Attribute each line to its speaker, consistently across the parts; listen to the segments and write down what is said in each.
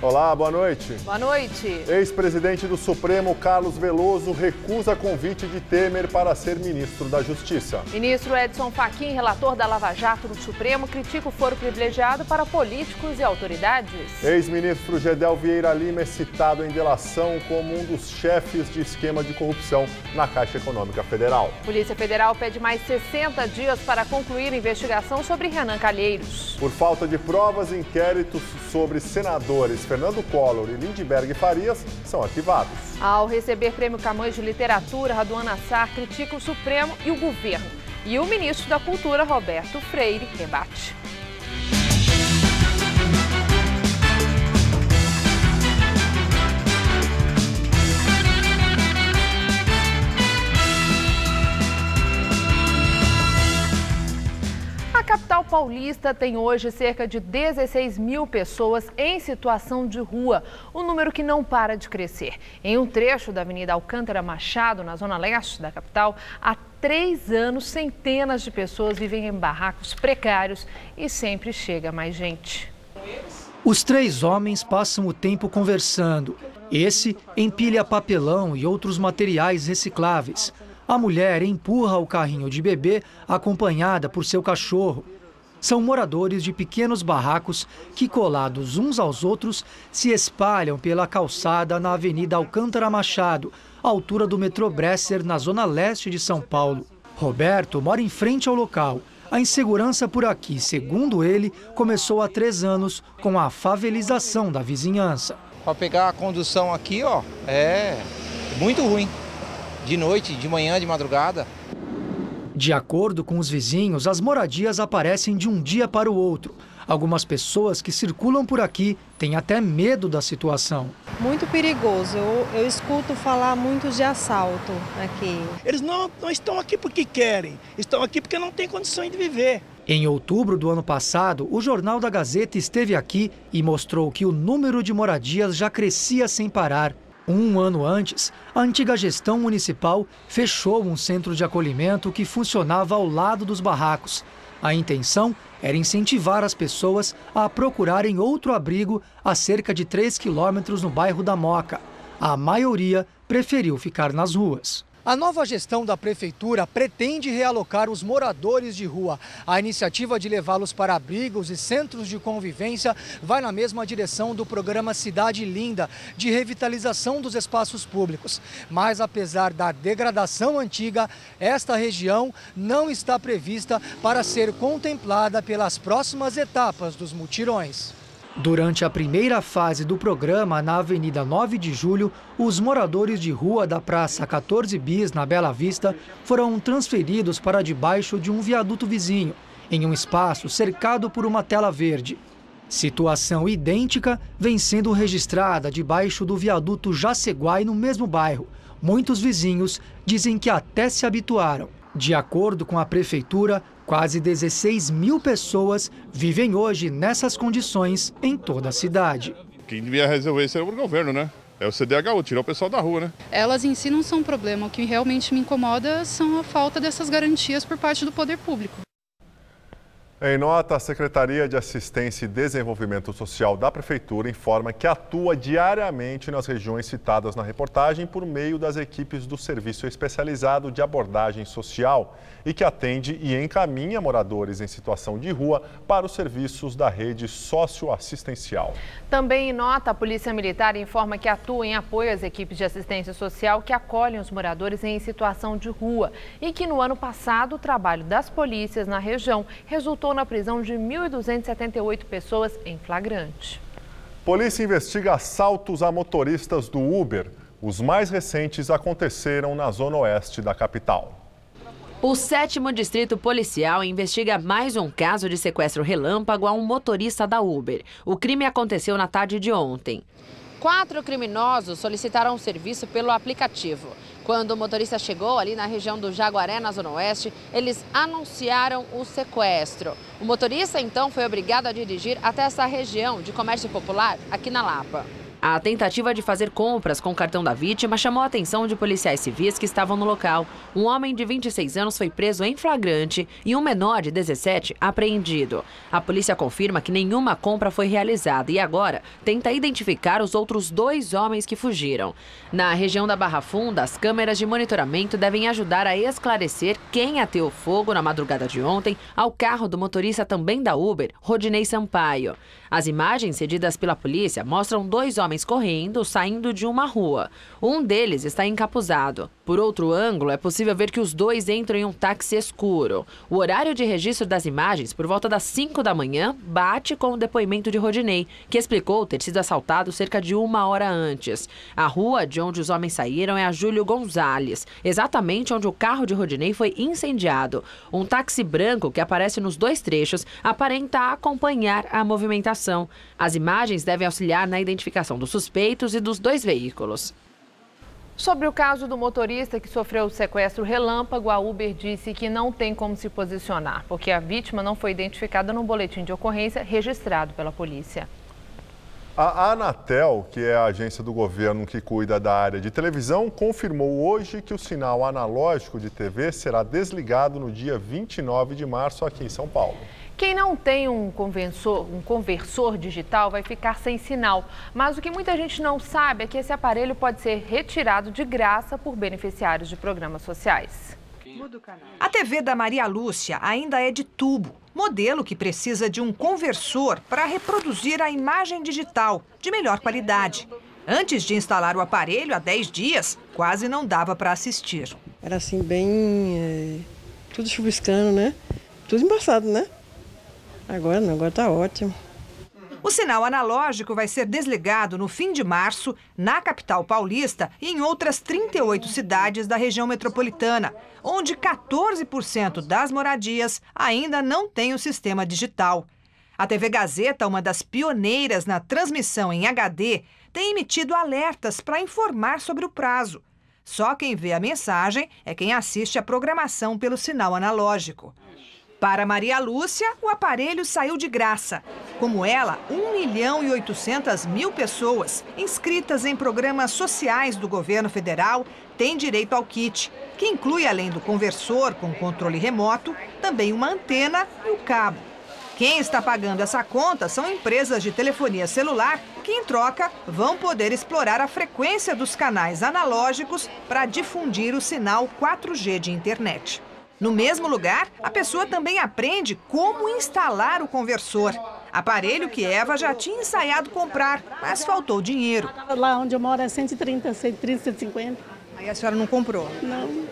Speaker 1: Olá, boa noite.
Speaker 2: Boa noite.
Speaker 1: Ex-presidente do Supremo, Carlos Veloso, recusa convite de Temer para ser ministro da Justiça.
Speaker 2: Ministro Edson Fachin, relator da Lava Jato no Supremo, critica o foro privilegiado para políticos e autoridades.
Speaker 1: Ex-ministro Gedel Vieira Lima é citado em delação como um dos chefes de esquema de corrupção na Caixa Econômica Federal.
Speaker 2: Polícia Federal pede mais 60 dias para concluir a investigação sobre Renan Calheiros.
Speaker 1: Por falta de provas, inquéritos sobre senadores Fernando Collor e Lindbergh Farias são arquivados.
Speaker 2: Ao receber prêmio Camões de Literatura, Raduan Nassar critica o Supremo e o governo. E o ministro da Cultura, Roberto Freire, rebate. A capital paulista tem hoje cerca de 16 mil pessoas em situação de rua, um número que não para de crescer. Em um trecho da Avenida Alcântara Machado, na zona leste da capital, há 3 anos, centenas de pessoas vivem em barracos precários e sempre chega mais gente.
Speaker 3: Os 3 homens passam o tempo conversando. Esse empilha papelão e outros materiais recicláveis. A mulher empurra o carrinho de bebê acompanhada por seu cachorro. São moradores de pequenos barracos que, colados uns aos outros, se espalham pela calçada na Avenida Alcântara Machado, altura do metrô Bresser, na zona leste de São Paulo. Roberto mora em frente ao local. A insegurança por aqui, segundo ele, começou há 3 anos com a favelização da vizinhança.
Speaker 4: Para pegar a condução aqui, é muito ruim. De noite, de manhã, de madrugada.
Speaker 3: De acordo com os vizinhos, as moradias aparecem de um dia para o outro. Algumas pessoas que circulam por aqui têm até medo da situação.
Speaker 5: Muito perigoso. Eu escuto falar muito de assalto aqui.
Speaker 6: Eles não estão aqui porque querem, estão aqui porque não têm condições de viver.
Speaker 3: Em outubro do ano passado, o Jornal da Gazeta esteve aqui e mostrou que o número de moradias já crescia sem parar. Um ano antes, a antiga gestão municipal fechou um centro de acolhimento que funcionava ao lado dos barracos. A intenção era incentivar as pessoas a procurarem outro abrigo a cerca de 3 quilômetros no bairro da Moca. A maioria preferiu ficar nas ruas. A nova gestão da prefeitura pretende realocar os moradores de rua. A iniciativa de levá-los para abrigos e centros de convivência vai na mesma direção do programa Cidade Linda, de revitalização dos espaços públicos. Mas, apesar da degradação antiga, esta região não está prevista para ser contemplada pelas próximas etapas dos mutirões. Durante a primeira fase do programa, na Avenida 9 de Julho, os moradores de rua da Praça 14 Bis, na Bela Vista, foram transferidos para debaixo de um viaduto vizinho, em um espaço cercado por uma tela verde. Situação idêntica vem sendo registrada debaixo do viaduto Jaceguai, no mesmo bairro. Muitos vizinhos dizem que até se habituaram. De acordo com a prefeitura, quase 16 mil pessoas vivem hoje nessas condições em toda a cidade.
Speaker 7: Quem devia resolver isso era o governo, né? É o CDHU, tirar o pessoal da rua, né?
Speaker 8: Elas em si não são problema. O que realmente me incomoda são a falta dessas garantias por parte do poder público.
Speaker 1: Em nota, a Secretaria de Assistência e Desenvolvimento Social da Prefeitura informa que atua diariamente nas regiões citadas na reportagem por meio das equipes do Serviço Especializado de Abordagem Social e que atende e encaminha moradores em situação de rua para os serviços da rede socioassistencial.
Speaker 2: Também em nota, a Polícia Militar informa que atua em apoio às equipes de assistência social que acolhem os moradores em situação de rua e que no ano passado o trabalho das polícias na região resultou na prisão de 1.278 pessoas em flagrante.
Speaker 1: Polícia investiga assaltos a motoristas do Uber. Os mais recentes aconteceram na zona oeste da capital.
Speaker 9: O 7º Distrito Policial investiga mais um caso de sequestro relâmpago a um motorista da Uber. O crime aconteceu na tarde de ontem. 4 criminosos solicitaram o serviço pelo aplicativo. Quando o motorista chegou ali na região do Jaguaré, na Zona Oeste, eles anunciaram o sequestro. O motorista, então, foi obrigado a dirigir até essa região de comércio popular aqui na Lapa. A tentativa de fazer compras com o cartão da vítima chamou a atenção de policiais civis que estavam no local. Um homem de 26 anos foi preso em flagrante e um menor de 17 apreendido. A polícia confirma que nenhuma compra foi realizada e agora tenta identificar os outros 2 homens que fugiram. Na região da Barra Funda, as câmeras de monitoramento devem ajudar a esclarecer quem ateou fogo na madrugada de ontem ao carro do motorista também da Uber, Rodinei Sampaio. As imagens cedidas pela polícia mostram 2 homens correndo, saindo de uma rua. Um deles está encapuzado. Por outro ângulo, é possível ver que os 2 entram em um táxi escuro. O horário de registro das imagens, por volta das 5 da manhã, bate com o depoimento de Rodinei, que explicou ter sido assaltado cerca de 1 hora antes. A rua de onde os homens saíram é a Júlio Gonzalez, exatamente onde o carro de Rodinei foi incendiado. Um táxi branco que aparece nos 2 trechos aparenta acompanhar a movimentação. As imagens devem auxiliar na identificação dos suspeitos e dos 2 veículos.
Speaker 2: Sobre o caso do motorista que sofreu o sequestro relâmpago, a Uber disse que não tem como se posicionar, porque a vítima não foi identificada no boletim de ocorrência registrado pela polícia.
Speaker 1: A Anatel, que é a agência do governo que cuida da área de televisão, confirmou hoje que o sinal analógico de TV será desligado no dia 29 de março aqui em São Paulo.
Speaker 2: Quem não tem um conversor digital vai ficar sem sinal. Mas o que muita gente não sabe é que esse aparelho pode ser retirado de graça por beneficiários de programas sociais.
Speaker 10: A TV da Maria Lúcia ainda é de tubo, modelo que precisa de um conversor para reproduzir a imagem digital de melhor qualidade. Antes de instalar o aparelho, há 10 dias, quase não dava para assistir.
Speaker 11: Era assim, bem... tudo chuviscando, né? Tudo embaçado, né? Agora não, agora tá ótimo.
Speaker 10: O sinal analógico vai ser desligado no fim de março, na capital paulista e em outras 38 cidades da região metropolitana, onde 14% das moradias ainda não tem o sistema digital. A TV Gazeta, uma das pioneiras na transmissão em HD, tem emitido alertas para informar sobre o prazo. Só quem vê a mensagem é quem assiste a programação pelo sinal analógico. Para Maria Lúcia, o aparelho saiu de graça. Como ela, 1.800.000 pessoas inscritas em programas sociais do governo federal têm direito ao kit, que inclui, além do conversor com controle remoto, também uma antena e o cabo. Quem está pagando essa conta são empresas de telefonia celular que, em troca, vão poder explorar a frequência dos canais analógicos para difundir o sinal 4G de internet. No mesmo lugar, a pessoa também aprende como instalar o conversor. Aparelho que Eva já tinha ensaiado comprar, mas faltou dinheiro.
Speaker 12: Lá onde eu moro é 130, 150.
Speaker 10: Aí a senhora não comprou?
Speaker 12: Não.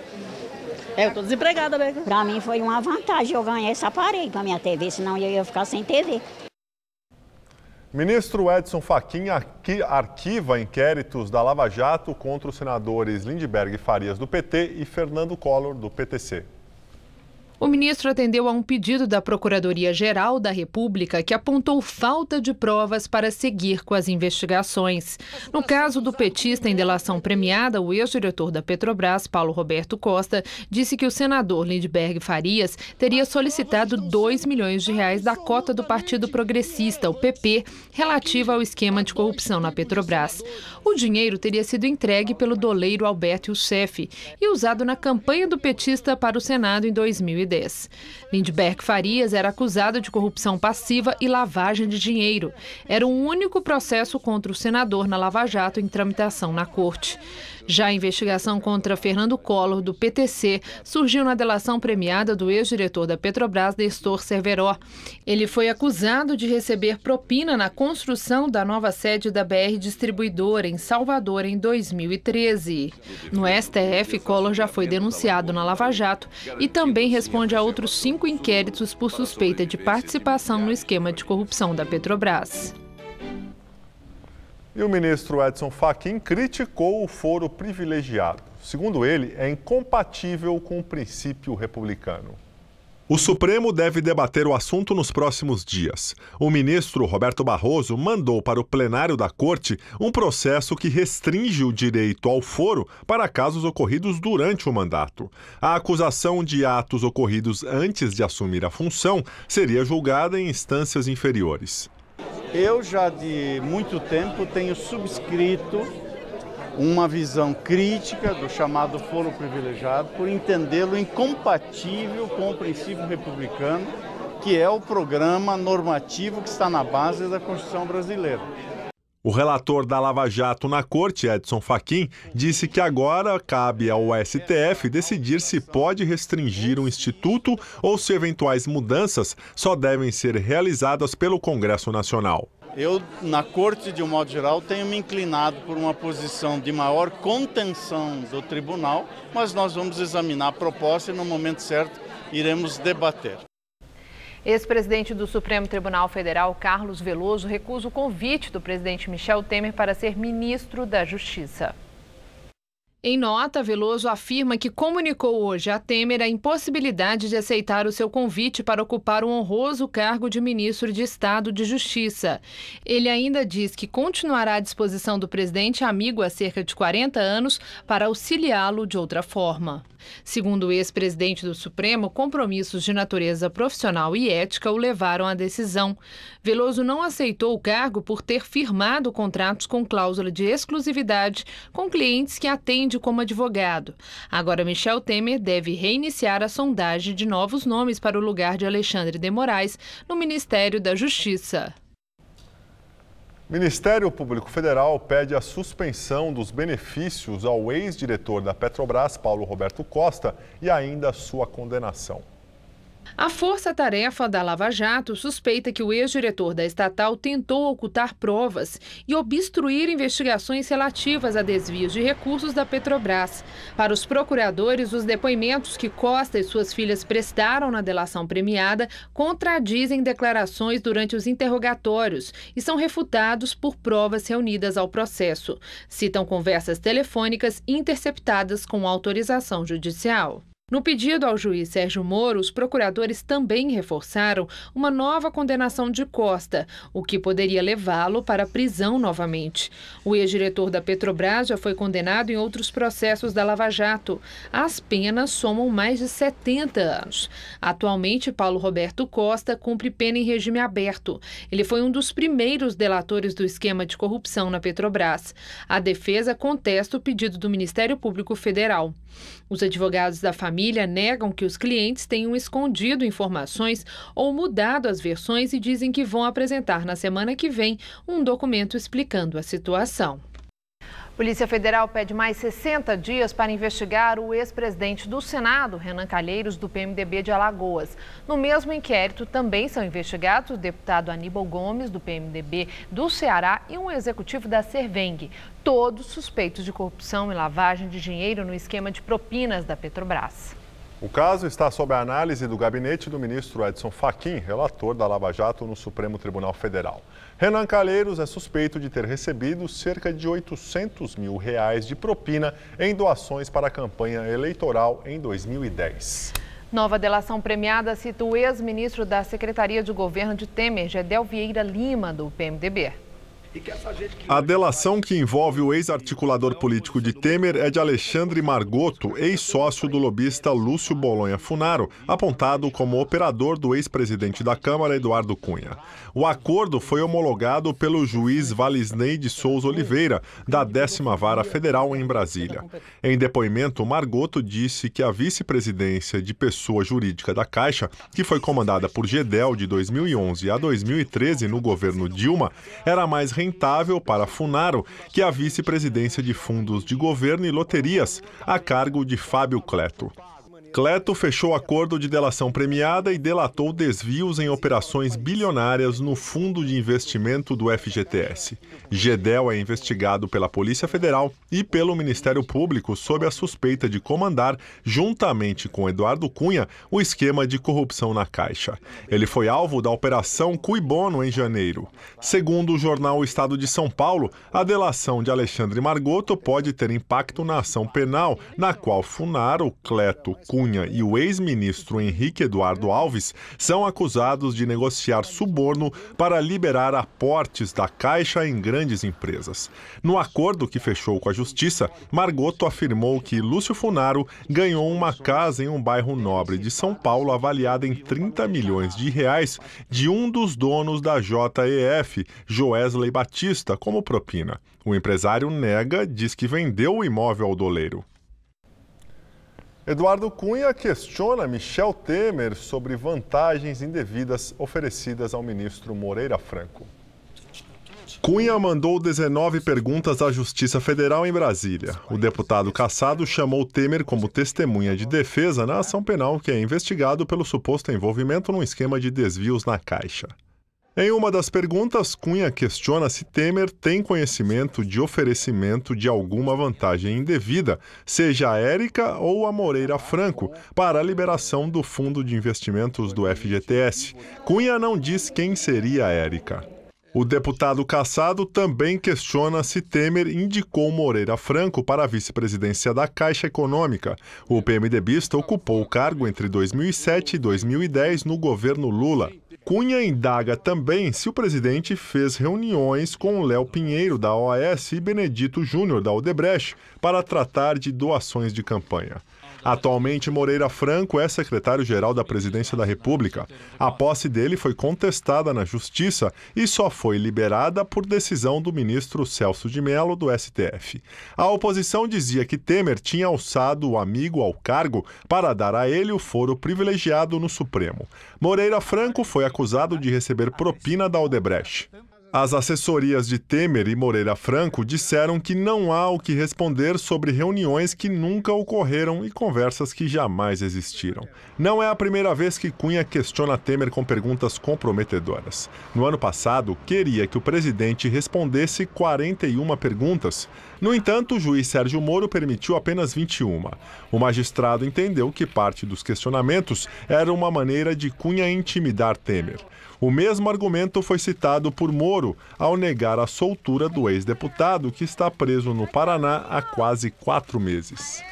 Speaker 12: Eu estou desempregada, né?
Speaker 13: Para mim foi uma vantagem eu ganhar esse aparelho para minha TV, senão eu ia ficar sem TV.
Speaker 1: Ministro Edson Fachin arquiva inquéritos da Lava Jato contra os senadores Lindbergh Farias, do PT, e Fernando Collor, do PTC.
Speaker 2: O ministro atendeu a um pedido da Procuradoria-Geral da República que apontou falta de provas para seguir com as investigações. No caso do petista em delação premiada, o ex-diretor da Petrobras, Paulo Roberto Costa, disse que o senador Lindbergh Farias teria solicitado R$2 milhões da cota do Partido Progressista, o PP, relativa ao esquema de corrupção na Petrobras. O dinheiro teria sido entregue pelo doleiro Alberto Youssef e usado na campanha do petista para o Senado em 2010. Lindbergh Farias era acusado de corrupção passiva e lavagem de dinheiro. Era o único processo contra o senador na Lava Jato em tramitação na corte. Já a investigação contra Fernando Collor, do PTC, surgiu na delação premiada do ex-diretor da Petrobras, Nestor Cerveró. Ele foi acusado de receber propina na construção da nova sede da BR Distribuidora, em Salvador, em 2013. No STF, Collor já foi denunciado na Lava Jato e também responde a outros 5 inquéritos por suspeita de participação no esquema de corrupção da Petrobras.
Speaker 1: E o ministro Edson Fachin criticou o foro privilegiado. Segundo ele, é incompatível com o princípio republicano. O Supremo deve debater o assunto nos próximos dias. O ministro Roberto Barroso mandou para o plenário da Corte um processo que restringe o direito ao foro para casos ocorridos durante o mandato. A acusação de atos ocorridos antes de assumir a função seria julgada em instâncias inferiores.
Speaker 14: Eu já de muito tempo tenho subscrito uma visão crítica do chamado foro privilegiado por entendê-lo incompatível com o princípio republicano, que é o programa normativo que está na base da Constituição brasileira.
Speaker 1: O relator da Lava Jato na corte, Edson Fachin, disse que agora cabe ao STF decidir se pode restringir um instituto ou se eventuais mudanças só devem ser realizadas pelo Congresso Nacional.
Speaker 14: Eu, na corte, de um modo geral, tenho me inclinado por uma posição de maior contenção do tribunal, mas nós vamos examinar a proposta e, no momento certo, iremos debater.
Speaker 2: Ex-presidente do Supremo Tribunal Federal, Carlos Veloso, recusa o convite do presidente Michel Temer para ser ministro da Justiça. Em nota, Veloso afirma que comunicou hoje a Temer a impossibilidade de aceitar o seu convite para ocupar o honroso cargo de ministro de Estado de Justiça. Ele ainda diz que continuará à disposição do presidente amigo há cerca de 40 anos para auxiliá-lo de outra forma. Segundo o ex-presidente do Supremo, compromissos de natureza profissional e ética o levaram à decisão. Veloso não aceitou o cargo por ter firmado contratos com cláusula de exclusividade com clientes que atende como advogado. Agora, Michel Temer deve reiniciar a sondagem de novos nomes para o lugar de Alexandre de Moraes no Ministério da Justiça.
Speaker 1: O Ministério Público Federal pede a suspensão dos benefícios ao ex-diretor da Petrobras, Paulo Roberto Costa, e ainda sua condenação.
Speaker 2: A força-tarefa da Lava Jato suspeita que o ex-diretor da estatal tentou ocultar provas e obstruir investigações relativas a desvios de recursos da Petrobras. Para os procuradores, os depoimentos que Costa e suas filhas prestaram na delação premiada contradizem declarações durante os interrogatórios e são refutados por provas reunidas ao processo. Citam conversas telefônicas interceptadas com autorização judicial. No pedido ao juiz Sérgio Moro, os procuradores também reforçaram uma nova condenação de Costa, o que poderia levá-lo para a prisão novamente. O ex-diretor da Petrobras já foi condenado em outros processos da Lava Jato. As penas somam mais de 70 anos. Atualmente, Paulo Roberto Costa cumpre pena em regime aberto. Ele foi um dos primeiros delatores do esquema de corrupção na Petrobras. A defesa contesta o pedido do Ministério Público Federal. Os advogados da família negam que os clientes tenham escondido informações ou mudado as versões e dizem que vão apresentar na semana que vem um documento explicando a situação. Polícia Federal pede mais 60 dias para investigar o ex-presidente do Senado, Renan Calheiros, do PMDB de Alagoas. No mesmo inquérito também são investigados o deputado Aníbal Gomes, do PMDB do Ceará, e um executivo da Serveng, todos suspeitos de corrupção e lavagem de dinheiro no esquema de propinas da Petrobras.
Speaker 1: O caso está sob a análise do gabinete do ministro Edson Fachin, relator da Lava Jato no Supremo Tribunal Federal. Renan Calheiros é suspeito de ter recebido cerca de R$800 mil de propina em doações para a campanha eleitoral em 2010.
Speaker 2: Nova delação premiada cita o ex-ministro da Secretaria de Governo de Temer, Gedel Vieira Lima, do PMDB.
Speaker 1: A delação que envolve o ex-articulador político de Temer é de Alexandre Margotto, ex-sócio do lobista Lúcio Bolonha Funaro, apontado como operador do ex-presidente da Câmara, Eduardo Cunha. O acordo foi homologado pelo juiz Valisney de Souza Oliveira, da 10ª Vara Federal em Brasília. Em depoimento, Margotto disse que a vice-presidência de pessoa jurídica da Caixa, que foi comandada por Gedel de 2011 a 2013 no governo Dilma, era mais rentável para Funaro que a vice-presidência de fundos de governo e loterias, a cargo de Fábio Cleto. Cleto fechou acordo de delação premiada e delatou desvios em operações bilionárias no Fundo de Investimento do FGTS. Gedel é investigado pela Polícia Federal e pelo Ministério Público sob a suspeita de comandar, juntamente com Eduardo Cunha, o esquema de corrupção na Caixa. Ele foi alvo da Operação Cui Bono em janeiro. Segundo o jornal O Estado de São Paulo, a delação de Alexandre Margotto pode ter impacto na ação penal, na qual Funaro, Cleto, Cunha Cunha e o ex-ministro Henrique Eduardo Alves são acusados de negociar suborno para liberar aportes da Caixa em grandes empresas. No acordo que fechou com a Justiça, Margotto afirmou que Lúcio Funaro ganhou uma casa em um bairro nobre de São Paulo avaliada em 30 milhões de reais de um dos donos da JEF, Joesley Batista, como propina. O empresário nega, diz que vendeu o imóvel ao doleiro. Eduardo Cunha questiona Michel Temer sobre vantagens indevidas oferecidas ao ministro Moreira Franco. Cunha mandou 19 perguntas à Justiça Federal em Brasília. O deputado cassado chamou Temer como testemunha de defesa na ação penal que é investigado pelo suposto envolvimento num esquema de desvios na Caixa. Em uma das perguntas, Cunha questiona se Temer tem conhecimento de oferecimento de alguma vantagem indevida, seja a Érica ou a Moreira Franco, para a liberação do Fundo de Investimentos do FGTS. Cunha não diz quem seria a Érica. O deputado cassado também questiona se Temer indicou Moreira Franco para a vice-presidência da Caixa Econômica. O PMDBista ocupou o cargo entre 2007 e 2010 no governo Lula. Cunha indaga também se o presidente fez reuniões com Léo Pinheiro, da OAS, e Benedito Júnior, da Odebrecht, para tratar de doações de campanha. Atualmente, Moreira Franco é secretário-geral da Presidência da República. A posse dele foi contestada na Justiça e só foi liberada por decisão do ministro Celso de Mello, do STF. A oposição dizia que Temer tinha alçado o amigo ao cargo para dar a ele o foro privilegiado no Supremo. Moreira Franco foi acusado de receber propina da Odebrecht. As assessorias de Temer e Moreira Franco disseram que não há o que responder sobre reuniões que nunca ocorreram e conversas que jamais existiram. Não é a primeira vez que Cunha questiona Temer com perguntas comprometedoras. No ano passado, queria que o presidente respondesse 41 perguntas. No entanto, o juiz Sérgio Moro permitiu apenas 21. O magistrado entendeu que parte dos questionamentos era uma maneira de Cunha intimidar Temer. O mesmo argumento foi citado por Moro ao negar a soltura do ex-deputado que está preso no Paraná há quase 4 meses.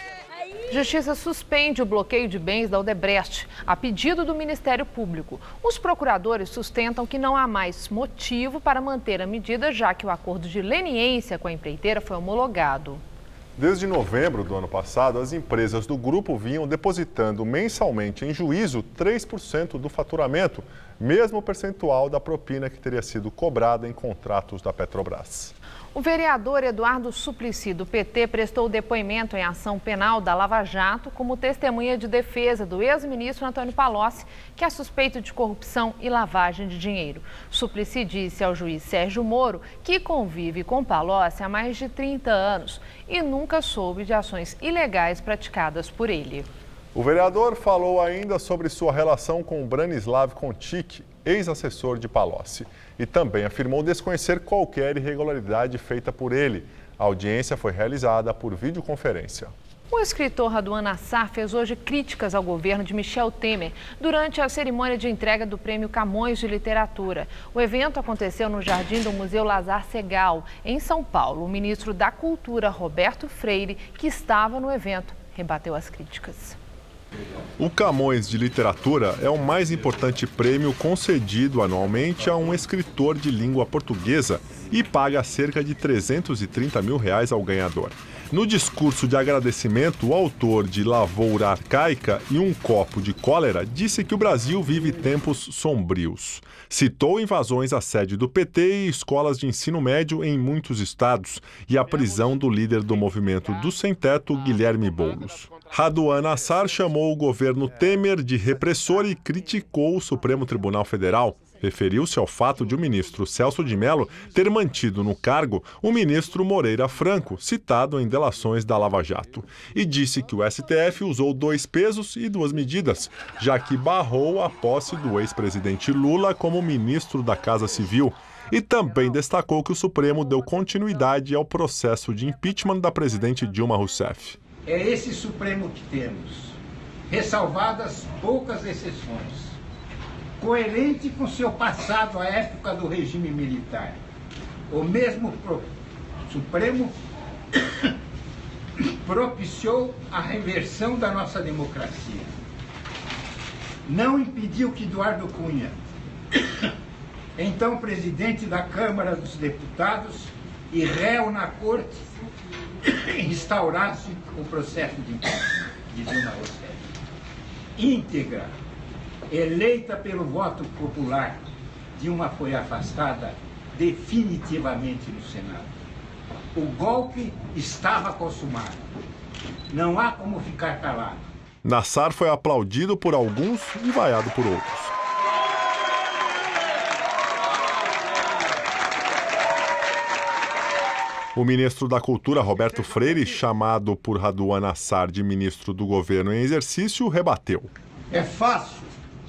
Speaker 2: Justiça suspende o bloqueio de bens da Odebrecht, a pedido do Ministério Público. Os procuradores sustentam que não há mais motivo para manter a medida, já que o acordo de leniência com a empreiteira foi homologado.
Speaker 1: Desde novembro do ano passado, as empresas do grupo vinham depositando mensalmente em juízo 3% do faturamento, mesmo percentual da propina que teria sido cobrada em contratos da Petrobras.
Speaker 2: O vereador Eduardo Suplicy, do PT, prestou depoimento em ação penal da Lava Jato como testemunha de defesa do ex-ministro Antônio Palocci, que é suspeito de corrupção e lavagem de dinheiro. Suplicy disse ao juiz Sérgio Moro que convive com Palocci há mais de 30 anos e nunca soube de ações ilegais praticadas por ele.
Speaker 1: O vereador falou ainda sobre sua relação com Branislav Contic, ex-assessor de Palocci, e também afirmou desconhecer qualquer irregularidade feita por ele. A audiência foi realizada por videoconferência.
Speaker 2: O escritor Raduan Assar fez hoje críticas ao governo de Michel Temer durante a cerimônia de entrega do Prêmio Camões de Literatura. O evento aconteceu no jardim do Museu Lazar Segal, em São Paulo. O ministro da Cultura, Roberto Freire, que estava no evento, rebateu as críticas.
Speaker 1: O Camões de Literatura é o mais importante prêmio concedido anualmente a um escritor de língua portuguesa e paga cerca de R$330 mil ao ganhador. No discurso de agradecimento, o autor de Lavoura Arcaica e Um Copo de Cólera disse que o Brasil vive tempos sombrios. Citou invasões à sede do PT e escolas de ensino médio em muitos estados e a prisão do líder do movimento do sem-teto, Guilherme Boulos. Raduan Assar chamou o governo Temer de repressor e criticou o Supremo Tribunal Federal. Referiu-se ao fato de o ministro Celso de Mello ter mantido no cargo o ministro Moreira Franco, citado em delações da Lava Jato, e disse que o STF usou 2 pesos e 2 medidas, já que barrou a posse do ex-presidente Lula como ministro da Casa Civil. E também destacou que o Supremo deu continuidade ao processo de impeachment da presidente Dilma Rousseff.
Speaker 15: É esse Supremo que temos, ressalvadas poucas exceções, coerente com seu passado à época do regime militar. O mesmo Supremo propiciou a reversão da nossa democracia. Não impediu que Eduardo Cunha, então presidente da Câmara dos Deputados e réu na corte, instaurasse o processo de impeachment de Dilma Rousseff. Íntegra, eleita pelo voto popular, Dilma foi afastada definitivamente no Senado. O golpe estava consumado. Não há como ficar calado.
Speaker 1: Nassar foi aplaudido por alguns e vaiado por outros. O ministro da Cultura, Roberto Freire, chamado por Raduan Nassar de ministro do governo em exercício, rebateu.
Speaker 16: É fácil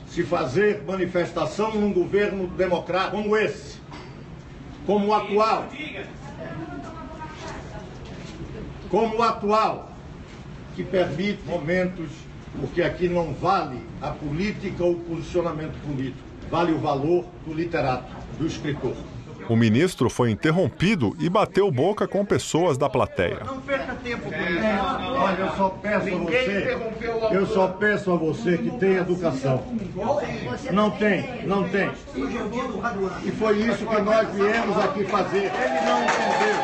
Speaker 16: se fazer manifestação num governo democrático como esse, como o atual, que permite momentos, porque aqui não vale a política ou o posicionamento político, vale o valor do literato, do escritor.
Speaker 1: O ministro foi interrompido e bateu boca com pessoas da plateia.
Speaker 16: Não perca tempo com isso. Olha, eu só peço a você que tenha educação. Não tem. E foi isso que nós viemos aqui fazer. Ele não entendeu.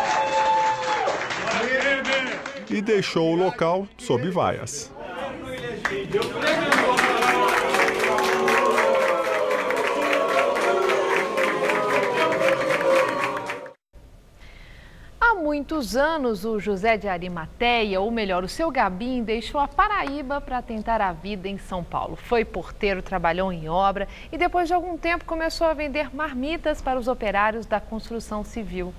Speaker 1: E deixou o local sob vaias.
Speaker 2: Há muitos anos, o José de Arimateia, ou melhor, o seu Gabim, deixou a Paraíba para tentar a vida em São Paulo. Foi porteiro, trabalhou em obra e depois de algum tempo começou a vender marmitas para os operários da construção civil.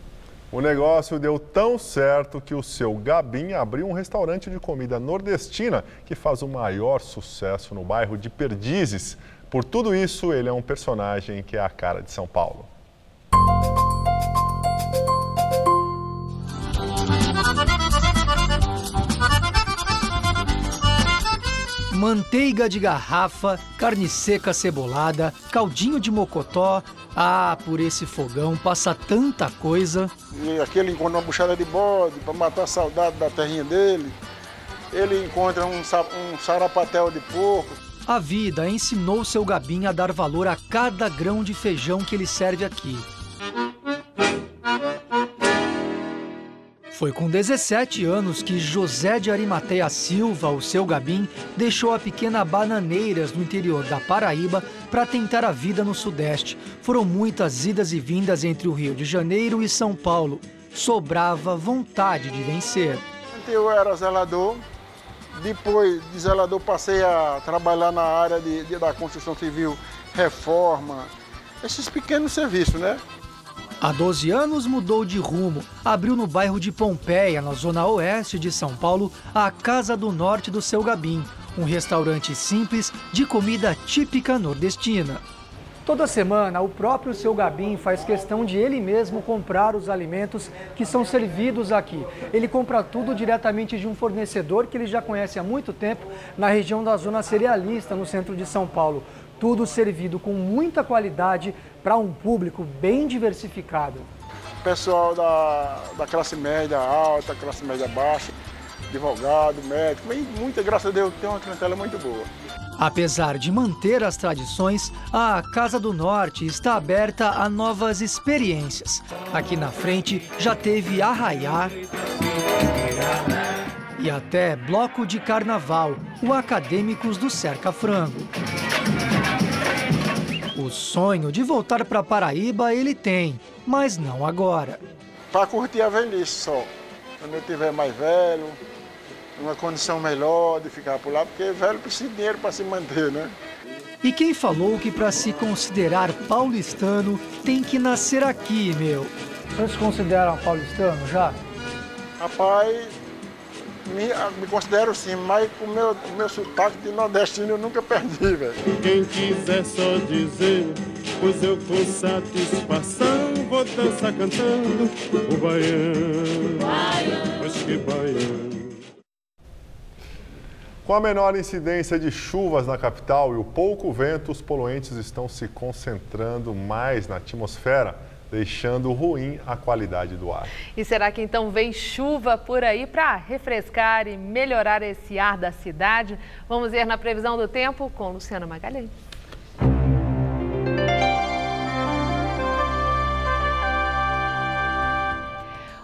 Speaker 1: O negócio deu tão certo que o seu Gabim abriu um restaurante de comida nordestina que faz o maior sucesso no bairro de Perdizes. Por tudo isso, ele é um personagem que é a cara de São Paulo.
Speaker 3: Manteiga de garrafa, carne seca cebolada, caldinho de mocotó. Ah, por esse fogão passa tanta coisa.
Speaker 17: E aqui ele encontra uma buchada de bode para matar a saudade da terrinha dele. Ele encontra um sarapatel de porco.
Speaker 3: A vida ensinou seu Gabim a dar valor a cada grão de feijão que ele serve aqui. Foi com 17 anos que José de Arimateia Silva, o seu Gabim, deixou a pequena Bananeiras no interior da Paraíba para tentar a vida no Sudeste. Foram muitas idas e vindas entre o Rio de Janeiro e São Paulo. Sobrava vontade de vencer.
Speaker 17: Eu era zelador, depois de zelador passei a trabalhar na área da construção civil, reforma, esses pequenos serviços, né?
Speaker 3: Há 12 anos mudou de rumo. Abriu no bairro de Pompeia, na zona oeste de São Paulo, a Casa do Norte do seu Gabim, um restaurante simples de comida típica nordestina. Toda semana, o próprio seu Gabim faz questão de ele mesmo comprar os alimentos que são servidos aqui. Ele compra tudo diretamente de um fornecedor que ele já conhece há muito tempo na região da Zona Cerealista, no centro de São Paulo. Tudo servido com muita qualidade para um público bem diversificado.
Speaker 17: Pessoal da classe média alta, classe média baixa, advogado, médico, muita, graças a Deus, tem uma clientela muito boa.
Speaker 3: Apesar de manter as tradições, a Casa do Norte está aberta a novas experiências. Aqui na frente já teve arraiá e até bloco de carnaval, o Acadêmicos do Cerca Frango. O sonho de voltar para Paraíba ele tem, mas não agora.
Speaker 17: Para curtir a velhice só. Quando eu tiver mais velho, uma condição melhor de ficar por lá, porque velho precisa de dinheiro para se manter, né?
Speaker 3: E quem falou que para se considerar paulistano tem que nascer aqui, meu? Vocês se consideram paulistano já?
Speaker 17: Rapaz, me considero sim, mas o meu sotaque de nordestino eu nunca perdi, velho.
Speaker 18: Quem quiser só dizer, pois eu com satisfação vou dançar cantando o baiano, pois que baiano.
Speaker 1: Com a menor incidência de chuvas na capital e o pouco vento, os poluentes estão se concentrando mais na atmosfera. deixando ruim a qualidade do ar.
Speaker 2: E será que então vem chuva por aí para refrescar e melhorar esse ar da cidade? Vamos ver na previsão do tempo com Luciana Magalhães.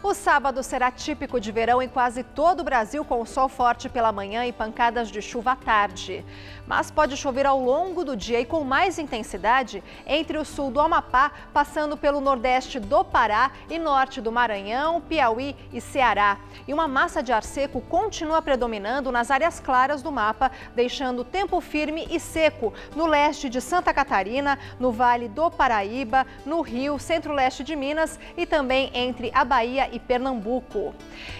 Speaker 19: O sábado será típico de verão em quase todo o Brasil, com o sol forte pela manhã e pancadas de chuva à tarde. Mas pode chover ao longo do dia e com mais intensidade entre o sul do Amapá, passando pelo nordeste do Pará e norte do Maranhão, Piauí e Ceará. E uma massa de ar seco continua predominando nas áreas claras do mapa, deixando tempo firme e seco no leste de Santa Catarina, no Vale do Paraíba, no Rio, centro-leste de Minas e também entre a Bahia e Pernambuco.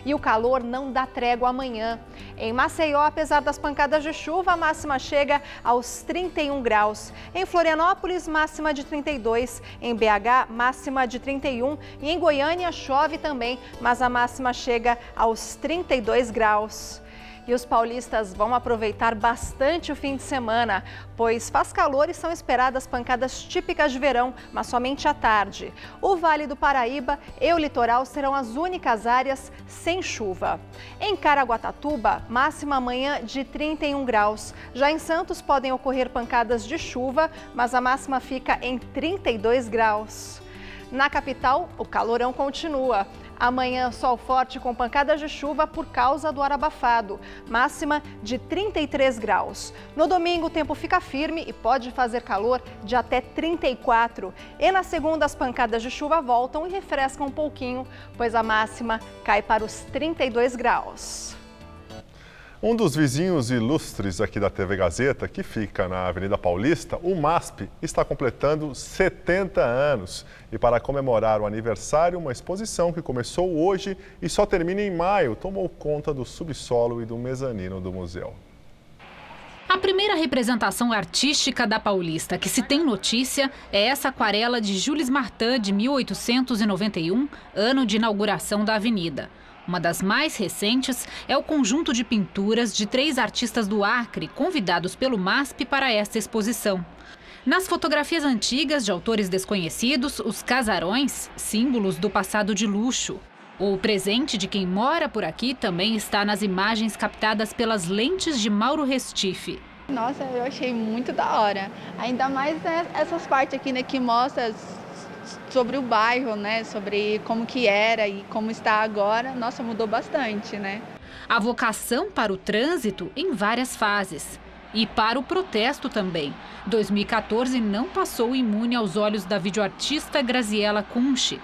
Speaker 19: E o calor não dá trégua amanhã. Em Maceió, apesar das pancadas de chuva, a máxima chega aos 31 graus. Em Florianópolis, máxima de 32. Em BH, máxima de 31. E em Goiânia, chove também, mas a máxima chega aos 32 graus. E os paulistas vão aproveitar bastante o fim de semana, pois faz calor e são esperadas pancadas típicas de verão, mas somente à tarde. O Vale do Paraíba e o litoral serão as únicas áreas sem chuva. Em Caraguatatuba, máxima amanhã de 31 graus. Já em Santos podem ocorrer pancadas de chuva, mas a máxima fica em 32 graus. Na capital, o calorão continua. Amanhã, sol forte com pancadas de chuva por causa do ar abafado, máxima de 33 graus. No domingo, o tempo fica firme e pode fazer calor de até 34. E na segunda, as pancadas de chuva voltam e refrescam um pouquinho, pois a máxima cai para os 32 graus.
Speaker 1: Um dos vizinhos ilustres aqui da TV Gazeta, que fica na Avenida Paulista, o MASP, está completando 70 anos. E para comemorar o aniversário, uma exposição que começou hoje e só termina em maio, tomou conta do subsolo e do mezanino do museu.
Speaker 20: A primeira representação artística da Paulista que se tem notícia é essa aquarela de Jules Martin, de 1891, ano de inauguração da avenida. Uma das mais recentes é o conjunto de pinturas de 3 artistas do Acre, convidados pelo MASP para esta exposição. Nas fotografias antigas de autores desconhecidos, os casarões, símbolos do passado de luxo. O presente de quem mora por aqui também está nas imagens captadas pelas lentes de Mauro Restife.
Speaker 21: Nossa, eu achei muito da hora. Ainda mais essas partes aqui, né, que mostra sobre o bairro, né, sobre como que era e como está agora. Nossa, mudou bastante, né?
Speaker 20: A vocação para o trânsito em várias fases. E para o protesto também. 2014 não passou imune aos olhos da videoartista Graziella Kunsch.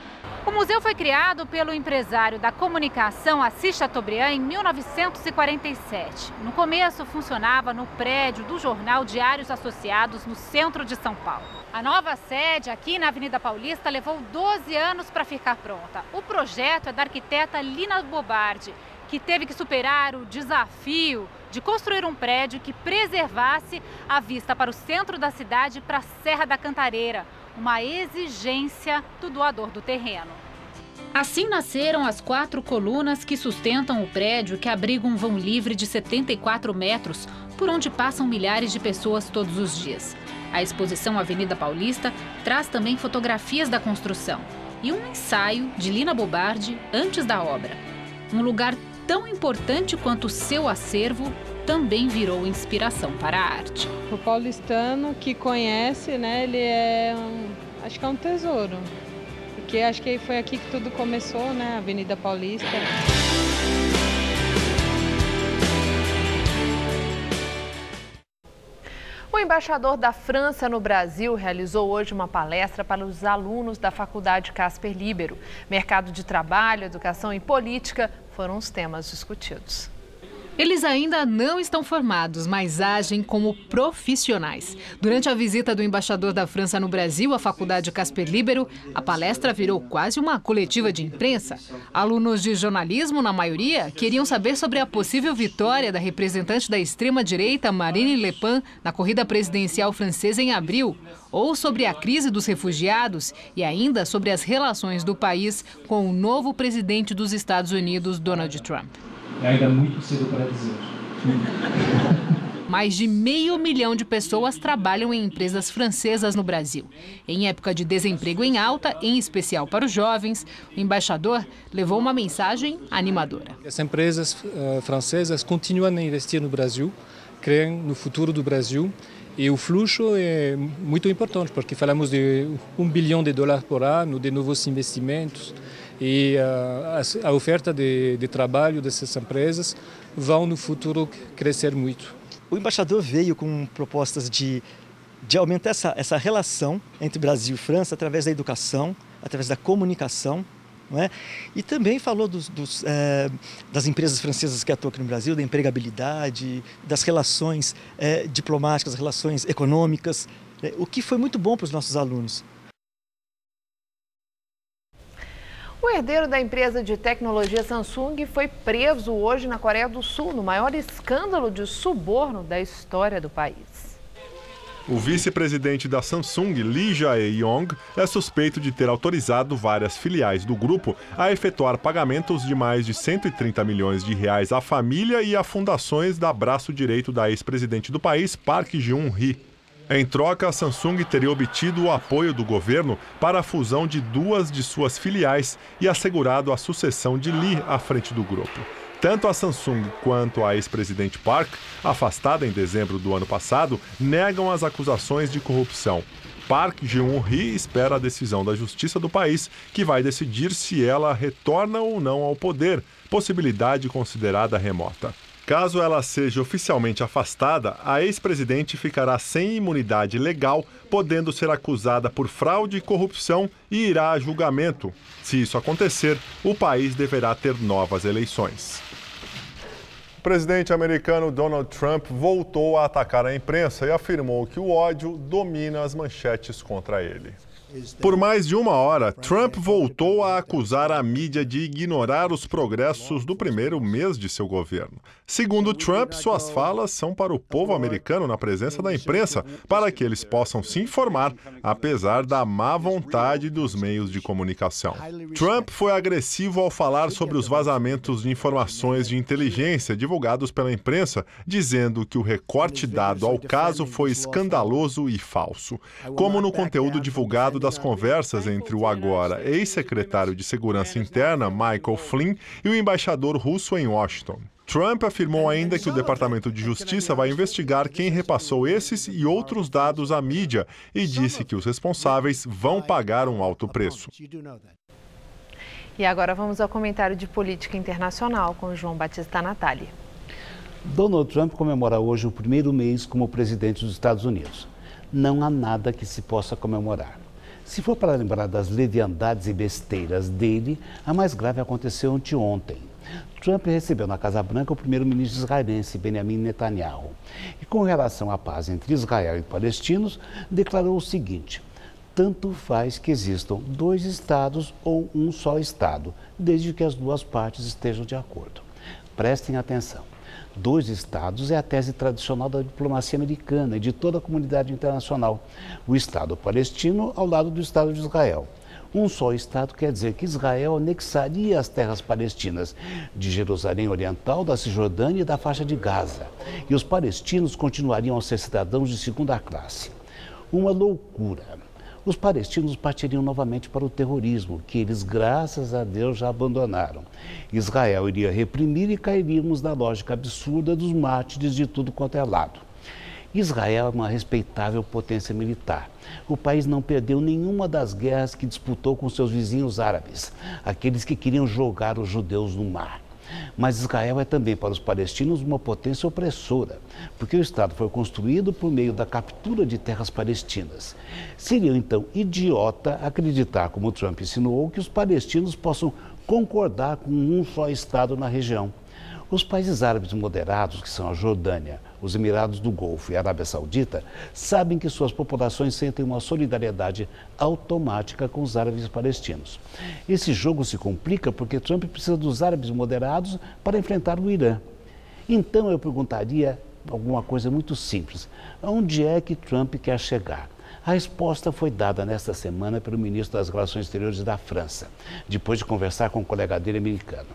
Speaker 22: O museu foi criado pelo empresário da comunicação Assis Chateaubriand em 1947. No começo, funcionava no prédio do jornal Diários Associados, no centro de São Paulo. A nova sede, aqui na Avenida Paulista, levou 12 anos para ficar pronta. O projeto é da arquiteta Lina Bobardi, que teve que superar o desafio de construir um prédio que preservasse a vista para o centro da cidade e para a Serra da Cantareira, uma exigência do doador do terreno.
Speaker 20: Assim nasceram as 4 colunas que sustentam o prédio, que abriga um vão livre de 74 metros, por onde passam milhares de pessoas todos os dias. A exposição Avenida Paulista traz também fotografias da construção e um ensaio de Lina Bobardi antes da obra. Um lugar tão importante quanto o seu acervo também virou inspiração para a arte.
Speaker 5: O paulistano que conhece, né, ele acho que é um tesouro. Porque acho que foi aqui que tudo começou, né, Avenida Paulista.
Speaker 2: O embaixador da França no Brasil realizou hoje uma palestra para os alunos da Faculdade Casper Libero. Mercado de trabalho, educação e política foram os temas discutidos.
Speaker 23: Eles ainda não estão formados, mas agem como profissionais. Durante a visita do embaixador da França no Brasil à Faculdade Casper Libero, a palestra virou quase uma coletiva de imprensa. Alunos de jornalismo, na maioria, queriam saber sobre a possível vitória da representante da extrema-direita Marine Le Pen na corrida presidencial francesa em abril, ou sobre a crise dos refugiados e ainda sobre as relações do país com o novo presidente dos Estados Unidos, Donald Trump.
Speaker 24: É ainda muito cedo para dizer.
Speaker 23: Mais de 500 mil de pessoas trabalham em empresas francesas no Brasil. Em época de desemprego em alta, em especial para os jovens, o embaixador levou uma mensagem animadora.
Speaker 4: As empresas francesas continuam a investir no Brasil, creem no futuro do Brasil. E o fluxo é muito importante, porque falamos de $1 bilhão por ano, de novos investimentos. E a oferta de trabalho dessas empresas vão no futuro crescer muito.
Speaker 6: O embaixador veio com propostas de aumentar essa relação entre Brasil e França através da educação, através da comunicação. Não é? E também falou das empresas francesas que atuam aqui no Brasil, da empregabilidade, das relações diplomáticas, relações econômicas, o que foi muito bom para os nossos alunos.
Speaker 2: O herdeiro da empresa de tecnologia Samsung foi preso hoje na Coreia do Sul, no maior escândalo de suborno da história do país.
Speaker 1: O vice-presidente da Samsung, Lee Jae-yong, é suspeito de ter autorizado várias filiais do grupo a efetuar pagamentos de mais de 130 milhões de reais à família e a fundações da braço direito da ex-presidente do país, Park Geun-hye. Em troca, a Samsung teria obtido o apoio do governo para a fusão de 2 de suas filiais e assegurado a sucessão de Lee à frente do grupo. Tanto a Samsung quanto a ex-presidente Park, afastada em dezembro do ano passado, negam as acusações de corrupção. Park Geun-hye espera a decisão da justiça do país, que vai decidir se ela retorna ou não ao poder, possibilidade considerada remota. Caso ela seja oficialmente afastada, a ex-presidente ficará sem imunidade legal, podendo ser acusada por fraude e corrupção e irá a julgamento. Se isso acontecer, o país deverá ter novas eleições. O presidente americano Donald Trump voltou a atacar a imprensa e afirmou que o ódio domina as manchetes contra ele. Por mais de 1 hora, Trump voltou a acusar a mídia de ignorar os progressos do primeiro mês de seu governo. Segundo Trump, suas falas são para o povo americano na presença da imprensa, para que eles possam se informar, apesar da má vontade dos meios de comunicação. Trump foi agressivo ao falar sobre os vazamentos de informações de inteligência divulgados pela imprensa, dizendo que o recorte dado ao caso foi escandaloso e falso, como no conteúdo divulgado das conversas entre o agora ex-secretário de Segurança Interna, Michael Flynn, e o embaixador russo em Washington. Trump afirmou ainda que o Departamento de Justiça vai investigar quem repassou esses e outros dados à mídia e disse que os responsáveis vão pagar um alto preço.
Speaker 2: E agora vamos ao comentário de política internacional com João Batista Natali.
Speaker 7: Donald Trump comemora hoje o primeiro mês como presidente dos Estados Unidos. Não há nada que se possa comemorar. Se for para lembrar das leviandades e besteiras dele, a mais grave aconteceu anteontem. Trump recebeu na Casa Branca o primeiro-ministro israelense, Benjamin Netanyahu. E com relação à paz entre Israel e palestinos, declarou o seguinte: tanto faz que existam 2 estados ou um só estado, desde que as 2 partes estejam de acordo. Prestem atenção. 2 estados é a tese tradicional da diplomacia americana e de toda a comunidade internacional. O Estado palestino ao lado do Estado de Israel. Um só Estado quer dizer que Israel anexaria as terras palestinas de Jerusalém Oriental, da Cisjordânia e da faixa de Gaza. E os palestinos continuariam a ser cidadãos de segunda classe. Uma loucura. Os palestinos partiriam novamente para o terrorismo, que eles, graças a Deus, já abandonaram. Israel iria reprimir e cairíamos na lógica absurda dos mártires de tudo quanto é lado. Israel é uma respeitável potência militar. O país não perdeu nenhuma das guerras que disputou com seus vizinhos árabes, aqueles que queriam jogar os judeus no mar. Mas Israel é também para os palestinos uma potência opressora, porque o Estado foi construído por meio da captura de terras palestinas. Seria então idiota acreditar, como Trump insinuou, que os palestinos possam concordar com um só Estado na região. Os países árabes moderados, que são a Jordânia, os Emirados do Golfo e a Arábia Saudita, sabem que suas populações sentem uma solidariedade automática com os árabes palestinos. Esse jogo se complica porque Trump precisa dos árabes moderados para enfrentar o Irã. Então eu perguntaria alguma coisa muito simples: aonde é que Trump quer chegar? A resposta foi dada nesta semana pelo ministro das Relações Exteriores da França, depois de conversar com um colega dele americano.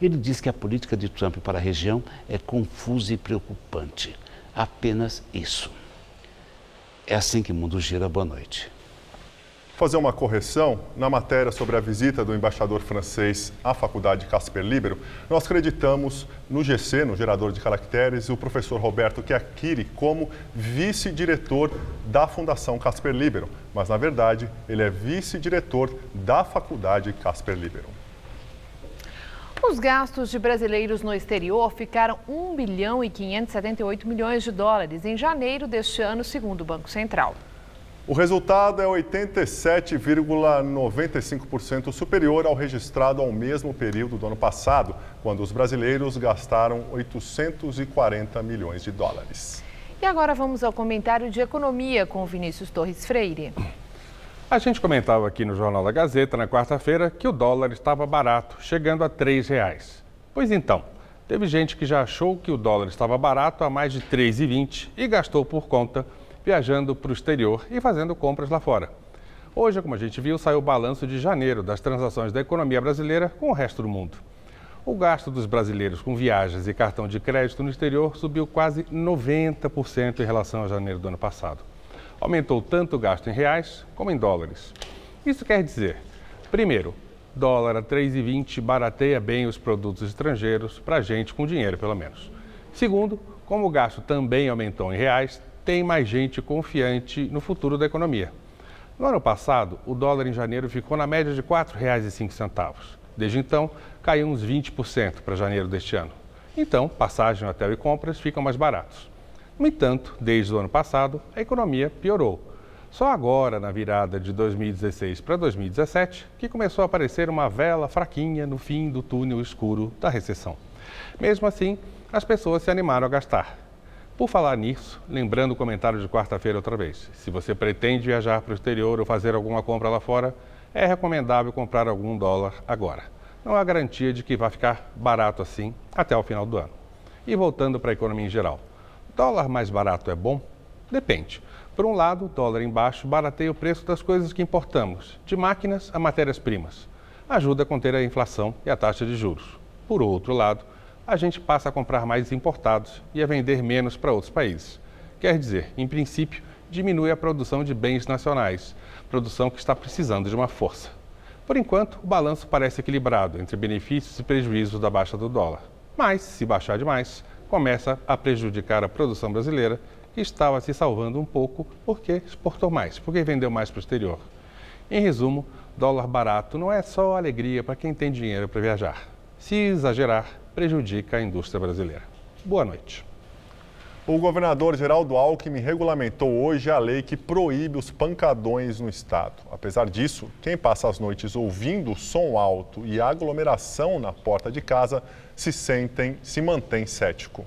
Speaker 7: Ele disse que a política de Trump para a região é confusa e preocupante. Apenas isso. É assim que o mundo gira. Boa noite.
Speaker 1: Fazer uma correção na matéria sobre a visita do embaixador francês à Faculdade Casper Libero. Nós acreditamos no GC, no gerador de caracteres, o professor Roberto Chiacchiri como vice-diretor da Fundação Casper Libero. Mas, na verdade, ele é vice-diretor da Faculdade Casper Libero.
Speaker 2: Os gastos de brasileiros no exterior ficaram 1 bilhão e 578 milhões de dólares em janeiro deste ano, segundo o Banco Central.
Speaker 1: O resultado é 87,95% superior ao registrado ao mesmo período do ano passado, quando os brasileiros gastaram 840 milhões de dólares.
Speaker 2: E agora vamos ao comentário de economia com o Vinícius Torres Freire.
Speaker 8: A gente comentava aqui no Jornal da Gazeta, na quarta-feira, que o dólar estava barato, chegando a R$ 3,00. Pois então, teve gente que já achou que o dólar estava barato a mais de R$ 3,20 e gastou por conta, viajando para o exterior e fazendo compras lá fora. Hoje, como a gente viu, saiu o balanço de janeiro das transações da economia brasileira com o resto do mundo. O gasto dos brasileiros com viagens e cartão de crédito no exterior subiu quase 90% em relação a janeiro do ano passado. Aumentou tanto o gasto em reais como em dólares. Isso quer dizer, primeiro, dólar a 3,20 barateia bem os produtos estrangeiros para a gente com dinheiro, pelo menos. Segundo, como o gasto também aumentou em reais, tem mais gente confiante no futuro da economia. No ano passado, o dólar em janeiro ficou na média de R$ 4,05. Desde então, caiu uns 20% para janeiro deste ano. Então, passagem, hotel e compras ficam mais baratos. No entanto, desde o ano passado, a economia piorou. Só agora, na virada de 2016 para 2017, que começou a aparecer uma vela fraquinha no fim do túnel escuro da recessão. Mesmo assim, as pessoas se animaram a gastar. Por falar nisso, lembrando o comentário de quarta-feira outra vez, se você pretende viajar para o exterior ou fazer alguma compra lá fora, é recomendável comprar algum dólar agora. Não há garantia de que vai ficar barato assim até o final do ano. E voltando para a economia em geral, dólar mais barato é bom? Depende. Por um lado, dólar em baixo barateia o preço das coisas que importamos, de máquinas a matérias-primas. Ajuda a conter a inflação e a taxa de juros. Por outro lado, a gente passa a comprar mais importados e a vender menos para outros países. Quer dizer, em princípio, diminui a produção de bens nacionais, produção que está precisando de uma força. Por enquanto, o balanço parece equilibrado entre benefícios e prejuízos da baixa do dólar. Mas, se baixar demais, começa a prejudicar a produção brasileira, que estava se salvando um pouco porque exportou mais, porque vendeu mais para o exterior. Em resumo, dólar barato não é só alegria para quem tem dinheiro para viajar. Se exagerar, prejudica a indústria brasileira. Boa noite.
Speaker 1: O governador Geraldo Alckmin regulamentou hoje a lei que proíbe os pancadões no estado. Apesar disso, quem passa as noites ouvindo som alto e aglomeração na porta de casa se mantém cético.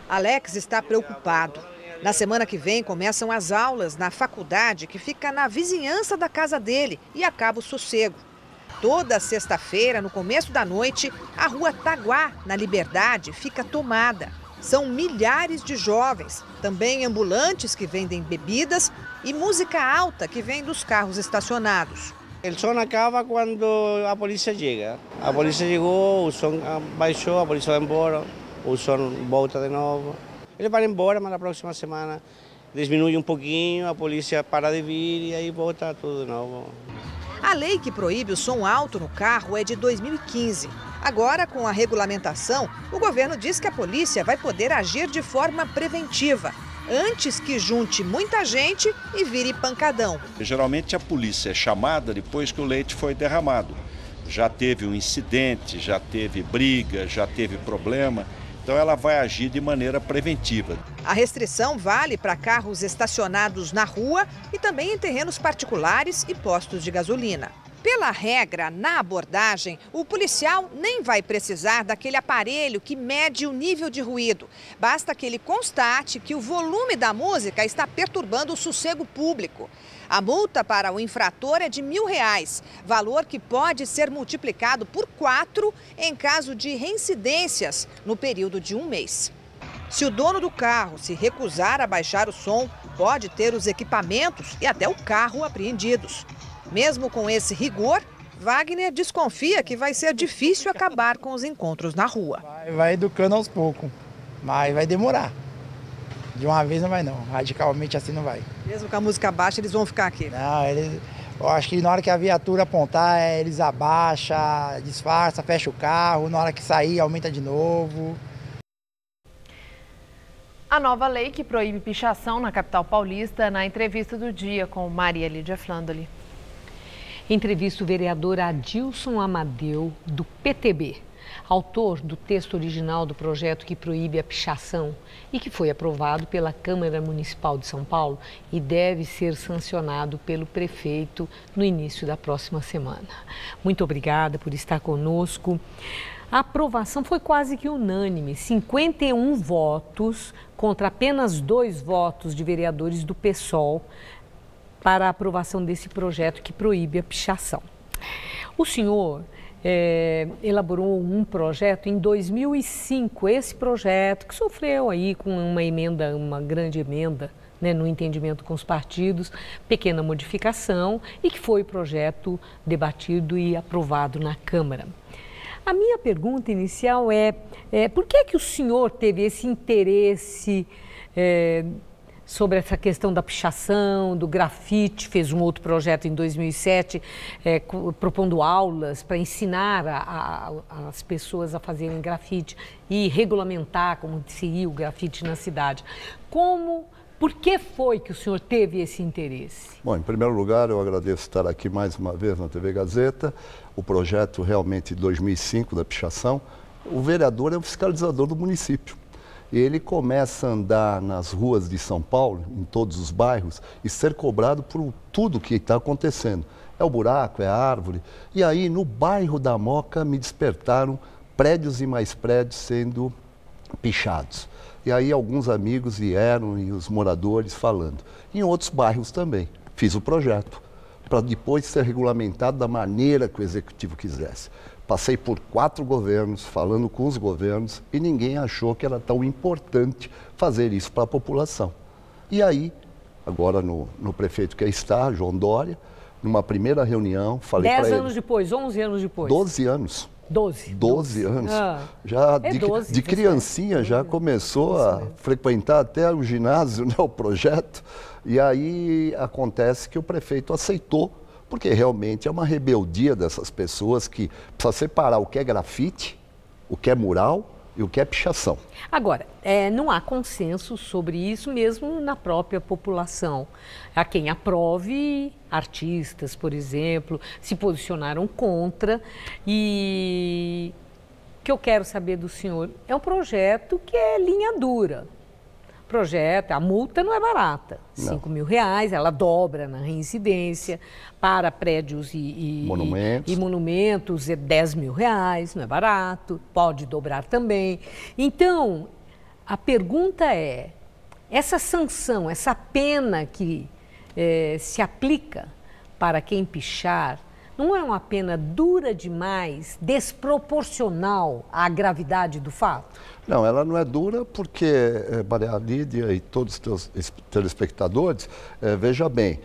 Speaker 10: Alex está preocupado. Na semana que vem começam as aulas na faculdade que fica na vizinhança da casa dele e acaba o sossego. Toda sexta-feira, no começo da noite, a rua Taguá, na Liberdade, fica tomada. São milhares de jovens, também ambulantes que vendem bebidas e música alta que vem dos carros estacionados.
Speaker 9: O som acaba quando a polícia chega. A polícia chegou, o som baixou, a polícia vai embora, o som volta de novo. Ele vai embora, mas na próxima semana diminui um pouquinho, a polícia para de vir e aí volta tudo de novo.
Speaker 10: A lei que proíbe o som alto no carro é de 2015. Agora, com a regulamentação, o governo diz que a polícia vai poder agir de forma preventiva, antes que junte muita gente e vire pancadão.
Speaker 11: Geralmente a polícia é chamada depois que o leite foi derramado. Já teve um incidente, já teve briga, já teve problema. Então ela vai agir de maneira preventiva.
Speaker 10: A restrição vale para carros estacionados na rua e também em terrenos particulares e postos de gasolina. Pela regra, na abordagem, o policial nem vai precisar daquele aparelho que mede o nível de ruído. Basta que ele constate que o volume da música está perturbando o sossego público. A multa para o infrator é de R$1.000, valor que pode ser multiplicado por 4 em caso de reincidências no período de um mês. Se o dono do carro se recusar a baixar o som, pode ter os equipamentos e até o carro apreendidos. Mesmo com esse rigor, Wagner desconfia que vai ser difícil acabar com os encontros na rua.
Speaker 24: Vai educando aos poucos, mas vai demorar.
Speaker 12: De uma vez não vai não, radicalmente assim não vai.
Speaker 10: Mesmo com a música baixa, eles vão ficar aqui?
Speaker 12: Não, eu acho que na hora que a viatura apontar, eles abaixam, disfarça, fecha o carro, na hora que sair, aumenta de novo.
Speaker 2: A nova lei que proíbe pichação na capital paulista, na entrevista do dia com Maria Lídia Flandoli.
Speaker 13: Entrevista o vereador Adilson Amadeu, do PTB, autor do texto original do projeto que proíbe a pichação e que foi aprovado pela Câmara Municipal de São Paulo e deve ser sancionado pelo prefeito no início da próxima semana. Muito obrigada por estar conosco. A aprovação foi quase que unânime, 51 votos contra apenas 2 votos de vereadores do PSOL para a aprovação desse projeto que proíbe a pichação. O senhor elaborou um projeto em 2005, esse projeto que sofreu aí com uma grande emenda, né, no entendimento com os partidos, pequena modificação, e que foi projeto debatido e aprovado na Câmara. A minha pergunta inicial por que o senhor teve esse interesse sobre essa questão da pichação, do grafite? Fez um outro projeto em 2007, propondo aulas para ensinar as pessoas a fazerem grafite e regulamentar como seria o grafite na cidade. Por que foi que o senhor teve esse interesse?
Speaker 14: Bom, em primeiro lugar, eu agradeço estar aqui mais uma vez na TV Gazeta. O projeto realmente de 2005 da pichação, o vereador é o fiscalizador do município. E ele começa a andar nas ruas de São Paulo, em todos os bairros, e ser cobrado por tudo que está acontecendo. É o buraco, é a árvore. E aí, no bairro da Moca, me despertaram prédios e mais prédios sendo pichados. E aí alguns amigos vieram e os moradores falando. Em outros bairros também. Fiz o projeto, para depois ser regulamentado da maneira que o executivo quisesse. Passei por 4 governos, falando com os governos, e ninguém achou que era tão importante fazer isso para a população. E aí, agora no prefeito que está, João Dória, numa primeira reunião, falei para ele...
Speaker 13: 10 anos depois, 11 anos depois?
Speaker 14: 12 anos.
Speaker 13: 12
Speaker 14: anos. Já de criancinha já começou a frequentar até o ginásio, né, o projeto. E aí acontece que o prefeito aceitou, porque realmente é uma rebeldia dessas pessoas que precisa separar o que é grafite, o que é mural e o que é pichação.
Speaker 13: Agora, não há consenso sobre isso mesmo na própria população. Há quem aprove, artistas, por exemplo, se posicionaram contra. E o que eu quero saber do senhor é um projeto que é linha dura. A multa não é barata, R$5.000, ela dobra na reincidência, para prédios e monumentos é R$10.000, não é barato, pode dobrar também. Então, a pergunta é, essa sanção, essa pena que se aplica para quem pichar, não é uma pena dura demais, desproporcional à gravidade do fato?
Speaker 14: Não, ela não é dura porque, Maria Lídia e todos os teus telespectadores, veja bem,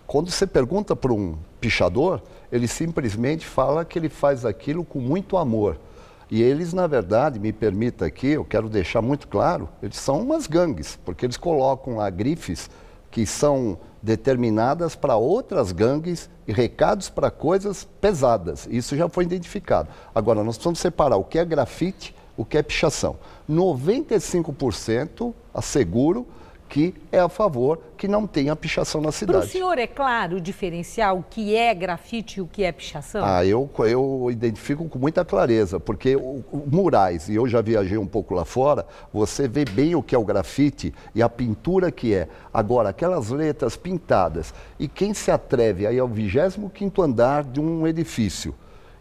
Speaker 14: quando você pergunta para um pichador, ele simplesmente fala que ele faz aquilo com muito amor. E eles, na verdade, me permita aqui, eu quero deixar muito claro, eles são umas gangues, porque eles colocam lá grifes que são determinadas para outras gangues e recados para coisas pesadas. Isso já foi identificado. Agora, nós precisamos separar o que é grafite, o que é pichação. 95% asseguro que é a favor que não tenha pichação na cidade.
Speaker 13: Para o senhor é claro diferenciar o que é grafite e o que é pichação?
Speaker 14: Eu identifico com muita clareza, porque murais, e eu já viajei um pouco lá fora, você vê bem o que é o grafite e a pintura que é. Agora, aquelas letras pintadas, e quem se atreve aí ao 25º andar de um edifício,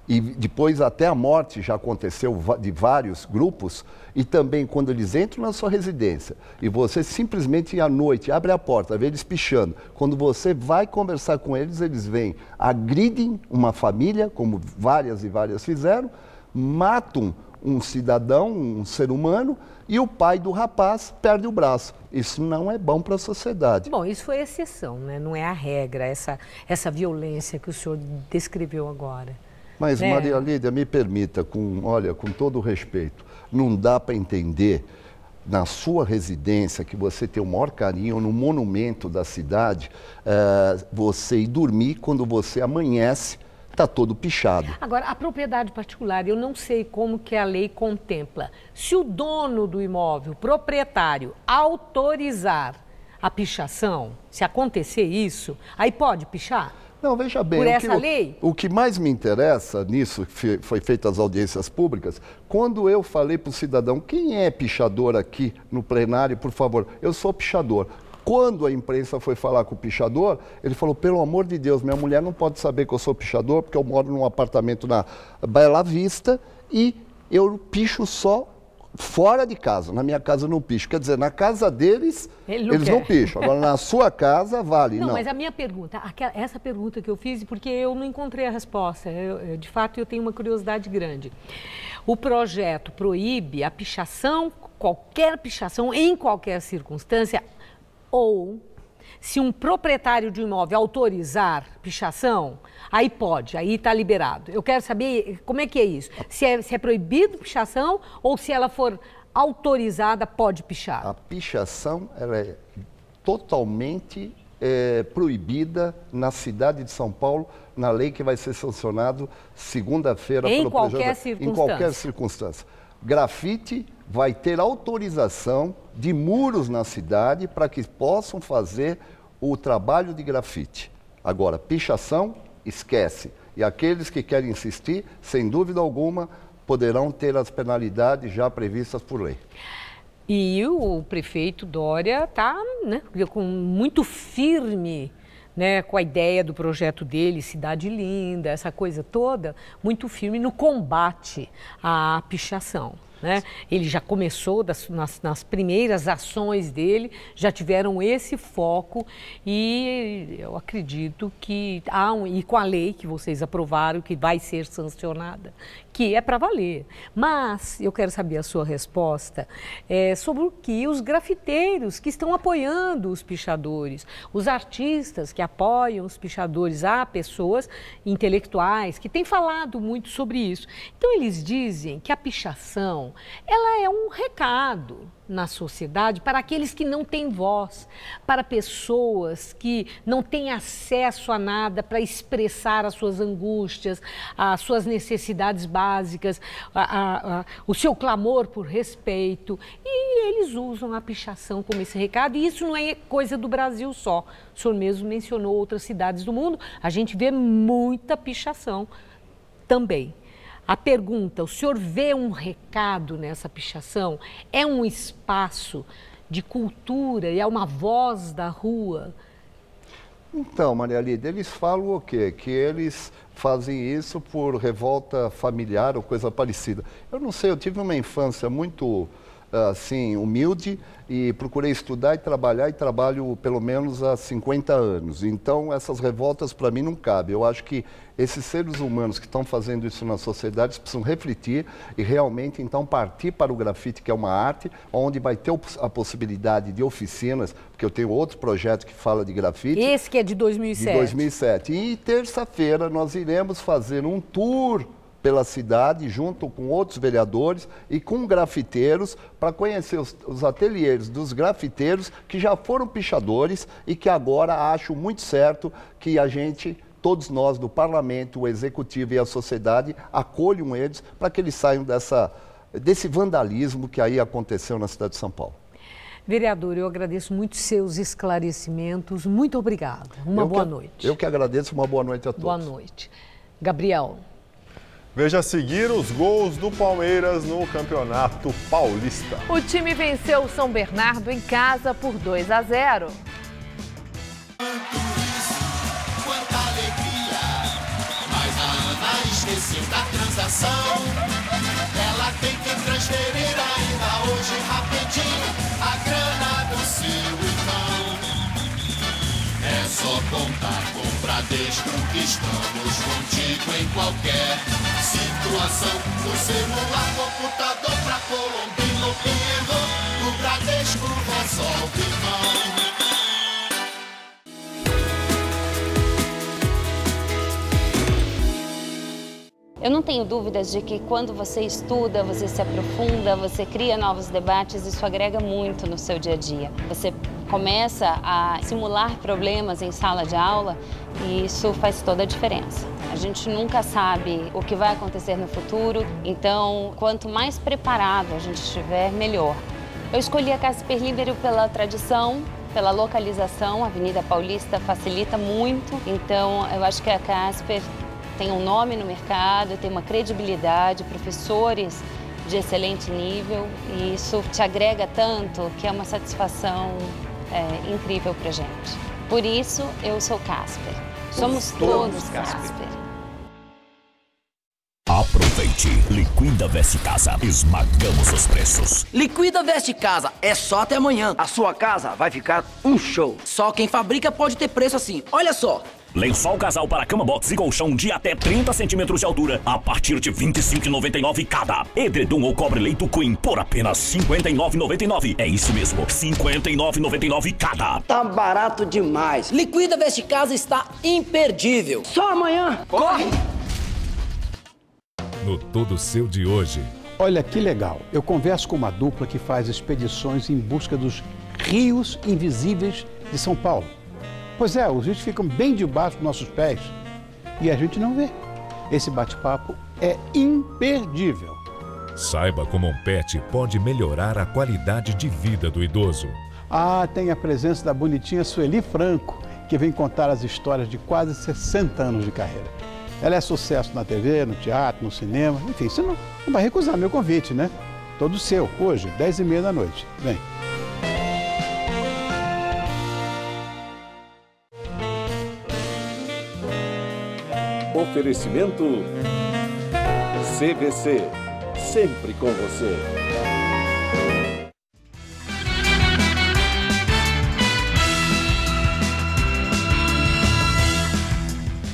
Speaker 14: e depois até a morte já aconteceu de vários grupos, e também quando eles entram na sua residência e você simplesmente à noite abre a porta, vê eles pichando, quando você vai conversar com eles, eles vêm, agridem uma família, como várias e várias fizeram, matam um cidadão, um ser humano, e o pai do rapaz perde o braço. Isso não é bom para a sociedade.
Speaker 13: Bom, isso foi exceção, né? Não é a regra, essa violência que o senhor descreveu agora.
Speaker 14: Mas, Maria Lídia, me permita, com todo o respeito, não dá para entender na sua residência, que você tem o maior carinho, no monumento da cidade, você ir dormir quando você amanhece, está todo pichado.
Speaker 13: Agora, a propriedade particular, eu não sei como que a lei contempla. Se o dono do imóvel, o proprietário, autorizar a pichação, se acontecer isso, aí pode pichar?
Speaker 14: Não, veja bem,
Speaker 13: por essa lei?
Speaker 14: O que mais me interessa nisso, que foi feito as audiências públicas, quando eu falei para o cidadão, quem é pichador aqui no plenário, por favor? Eu sou pichador. Quando a imprensa foi falar com o pichador, ele falou, pelo amor de Deus, minha mulher não pode saber que eu sou pichador, porque eu moro num apartamento na Bela Vista e eu picho só fora de casa. Na minha casa eu não picho. Quer dizer, na casa deles, eles não picham. Agora, na sua casa, vale.
Speaker 13: Não, mas a minha pergunta, essa pergunta que eu fiz, porque eu não encontrei a resposta. De fato, eu tenho uma curiosidade grande. O projeto proíbe a pichação, qualquer pichação, em qualquer circunstância, ou se um proprietário de imóvel autorizar pichação, aí pode, aí está liberado. Eu quero saber como é que é isso. Se é proibido pichação ou se ela for autorizada, pode pichar?
Speaker 14: A pichação ela é totalmente proibida na cidade de São Paulo, na lei que vai ser sancionado segunda-feira pelo
Speaker 13: projeto.
Speaker 14: Em qualquer circunstância. Grafite vai ter autorização de muros na cidade para que possam fazer o trabalho de grafite. Agora, pichação, esquece. E aqueles que querem insistir, sem dúvida alguma, poderão ter as penalidades já previstas por lei.
Speaker 13: E o prefeito Dória está, né, muito firme, né, com a ideia do projeto dele, Cidade Linda, essa coisa toda, muito firme no combate à pichação. Né? Ele já começou, nas primeiras ações dele, já tiveram esse foco e eu acredito que e com a lei que vocês aprovaram, que vai ser sancionada, que é para valer. Mas eu quero saber a sua resposta sobre o que os grafiteiros que estão apoiando os pichadores, os artistas que apoiam os pichadores, há pessoas intelectuais que têm falado muito sobre isso. Então eles dizem que a pichação ela é um recado na sociedade para aqueles que não têm voz, para pessoas que não têm acesso a nada para expressar as suas angústias, as suas necessidades básicas, o seu clamor por respeito. E eles usam a pichação como esse recado. E isso não é coisa do Brasil só. O senhor mesmo mencionou outras cidades do mundo. A gente vê muita pichação também. A pergunta, o senhor vê um recado nessa pichação? É um espaço de cultura e é uma voz da rua?
Speaker 14: Então, Maria Lídia, eles falam o quê? Que eles fazem isso por revolta familiar ou coisa parecida. Eu não sei, eu tive uma infância muito assim, humilde e procurei estudar e trabalho pelo menos há 50 anos. Então, essas revoltas para mim não cabem. Eu acho que esses seres humanos que estão fazendo isso na sociedade precisam refletir e realmente, então, partir para o grafite, que é uma arte, onde vai ter a possibilidade de oficinas, porque eu tenho outro projeto que fala de grafite.
Speaker 13: Esse que é de 2007.
Speaker 14: De 2007. E terça-feira nós iremos fazer um tour pela cidade, junto com outros vereadores e com grafiteiros, para conhecer os ateliês dos grafiteiros que já foram pichadores e que agora acho muito certo que a gente, todos nós do parlamento, o executivo e a sociedade, acolham eles para que eles saiam desse vandalismo que aí aconteceu na cidade de São Paulo.
Speaker 13: Vereador, eu agradeço muito seus esclarecimentos. Muito obrigada. Uma boa noite.
Speaker 14: Eu que agradeço. Uma boa noite a todos.
Speaker 13: Boa noite. Gabriel.
Speaker 1: Veja a seguir os gols do Palmeiras no Campeonato Paulista.
Speaker 2: O time venceu o São Bernardo em casa por 2-0.
Speaker 3: Quanta alegria, mas a Ana esqueceu da transação. Ela tem que transferir ainda hoje rapidinho a grana do seu irmão. É só contar com o Bradesco que estamos contigo em qualquer situação. Do celular, computador pra Colombino, Pinheiro, o Bradesco resolve, irmão.
Speaker 15: Eu não tenho dúvidas de que quando você estuda, você se aprofunda, você cria novos debates, isso agrega muito no seu dia a dia. Você começa a simular problemas em sala de aula e isso faz toda a diferença. A gente nunca sabe o que vai acontecer no futuro, então quanto mais preparado a gente estiver, melhor. Eu escolhi a Casper Libero pela tradição, pela localização. A Avenida Paulista facilita muito, então eu acho que a Casper tem um nome no mercado, tem uma credibilidade, professores de excelente nível e isso te agrega tanto que é uma satisfação incrível pra gente. Por isso, eu sou Casper. Somos todos Casper.
Speaker 16: Aproveite! Liquida Veste Casa. Esmagamos os preços.
Speaker 17: Liquida Veste Casa. É só até amanhã. A sua casa vai ficar um show. Só quem fabrica pode ter preço assim. Olha só.
Speaker 16: Lençol casal para cama box e colchão de até 30 centímetros de altura a partir de R$ 25,99 cada. Edredom ou cobre-leito Queen por apenas R$ 59,99. É isso mesmo, R$ 59,99 cada.
Speaker 17: Tá barato demais. Liquida Veste Casa está imperdível. Só amanhã. Corre!
Speaker 24: No Todo Seu de hoje.
Speaker 25: Olha que legal. Eu converso com uma dupla que faz expedições em busca dos rios invisíveis de São Paulo. Pois é, os rios ficam bem debaixo dos nossos pés e a gente não vê. Esse bate-papo é imperdível.
Speaker 24: Saiba como um pet pode melhorar a qualidade de vida do idoso.
Speaker 25: Ah, tem a presença da bonitinha Sueli Franco, que vem contar as histórias de quase 60 anos de carreira. Ela é sucesso na TV, no teatro, no cinema, enfim, você não vai recusar meu convite, né? Todo seu, hoje, 10h30 da noite. Vem.
Speaker 26: Oferecimento CVC, sempre com você.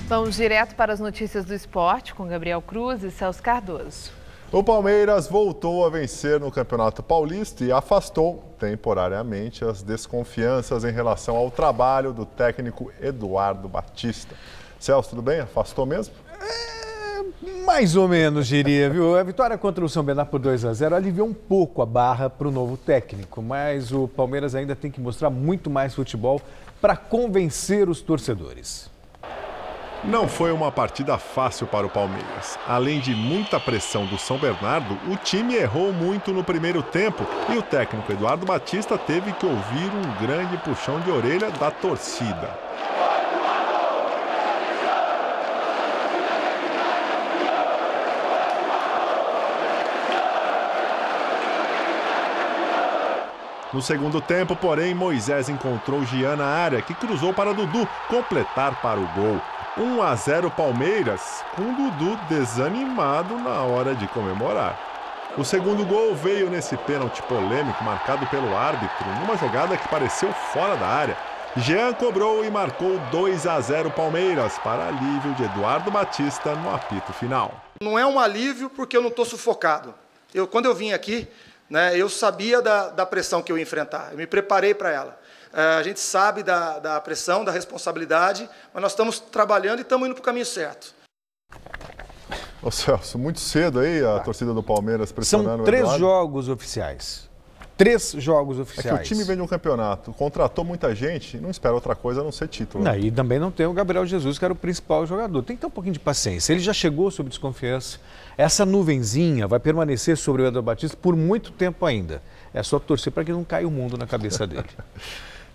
Speaker 2: Vamos direto para as notícias do esporte com Gabriel Cruz e Celso Cardoso.
Speaker 1: O Palmeiras voltou a vencer no Campeonato Paulista e afastou temporariamente as desconfianças em relação ao trabalho do técnico Eduardo Batista. Celso, tudo bem? Afastou mesmo?
Speaker 27: Mais ou menos, diria, viu? A vitória contra o São Bernardo por 2-0 aliviou um pouco a barra para o novo técnico, mas o Palmeiras ainda tem que mostrar muito mais futebol para convencer os torcedores.
Speaker 1: Não foi uma partida fácil para o Palmeiras. Além de muita pressão do São Bernardo, o time errou muito no primeiro tempo e o técnico Eduardo Batista teve que ouvir um grande puxão de orelha da torcida. No segundo tempo, porém, Moisés encontrou Gian na área, que cruzou para Dudu completar para o gol. 1-0 Palmeiras, com Dudu desanimado na hora de comemorar. O segundo gol veio nesse pênalti polêmico marcado pelo árbitro, numa jogada que pareceu fora da área. Jean cobrou e marcou 2-0 Palmeiras, para alívio de Eduardo Batista no apito final.
Speaker 28: Não é um alívio porque eu não estou sufocado. Quando eu vim aqui, eu sabia da pressão que eu ia enfrentar, eu me preparei para ela. A gente sabe da pressão, da responsabilidade, mas nós estamos trabalhando e estamos indo para o caminho certo.
Speaker 1: Ô Celso, muito cedo aí a torcida do Palmeiras pressionando o
Speaker 27: São
Speaker 1: Eduardo.
Speaker 27: 3 jogos oficiais. 3 jogos oficiais.
Speaker 1: É que o time vem de um campeonato, contratou muita gente, não espera outra coisa a não ser título.
Speaker 27: Não, e também não tem o Gabriel Jesus, que era o principal jogador. Tem que ter um pouquinho de paciência. Ele já chegou sob desconfiança. Essa nuvenzinha vai permanecer sobre o Eduardo Batista por muito tempo ainda. É só torcer para que não caia o mundo na cabeça dele.